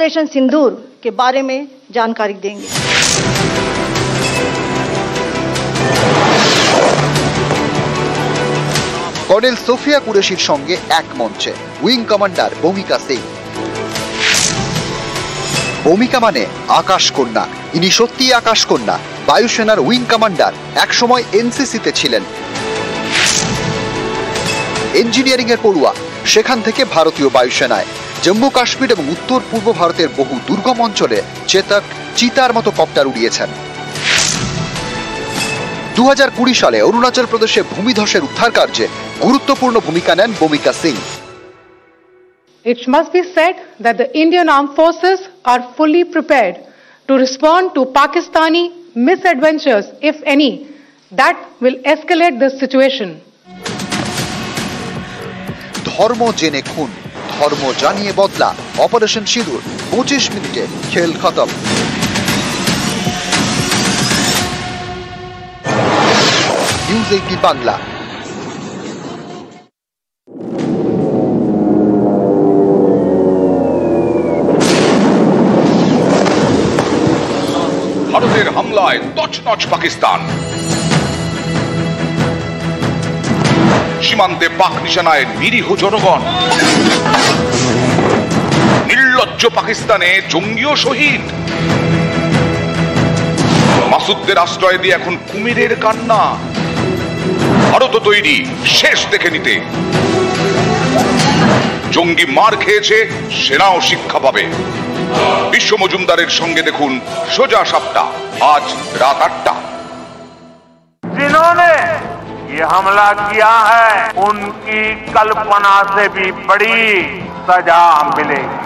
Operation सिंदूर के बारे में जानकारी देंगे। कर्नेल सोफिया कुरेशिर संगे एक मंचे उइंग कमांडार भूमिका सिंह। भूमिका माने आकाश कन्या, इनी सत्यि आकाश कन्या, वायुसेनार उइंग कमांडार, एक समय एनसीसीते छिलेन। इंजिनियारिंग एर पड़ुआ, सेखान थेके भारतीय वायुसेनाय जम्मू काश्मीर एवं उत्तर पूर्व भारतेर बहु दुर्गम अंचले चेतक चितार मतो कप्टार उड़िয়েছেন। 2020 साले अरुणाचल प्रदेशे भूमिधসের उद्धार कार्ये गुरुत्वपूर्ण भूमिका नेन भूमिका Singh. It must be said that the Indian Armed Forces are fully prepared to respond to Pakistani misadventures, if any, that will escalate this situation. धर्म जेने खून, धर्म जानिए बदला, ऑपरेशन सिंदूर 25 मिनिटे खेल खत्म। न्यूज 18 बांग्ला। ভারতের হামলায় তছনছ পাকিস্তান। সীমান্তে পাক নিশানায় নিরীহ জনগণ। নির্লজ্জ পাকিস্তানে জঙ্গিও শহীদ। মাসুদদের আশ্রয় দিয়ে এখন কুমিরের কান্না। ভারত তৈরি শেষ দেখে নিতে। জঙ্গি মার খেয়েছে, সেনাও শিক্ষা পাবে। বিশ্ব মজুমদারের সঙ্গে দেখুন সোজা সাপটা, আজ রাত 8টা। जिन्होंने ये हमला किया है उनकी कल्पना से भी बड़ी सजा मिलेगी।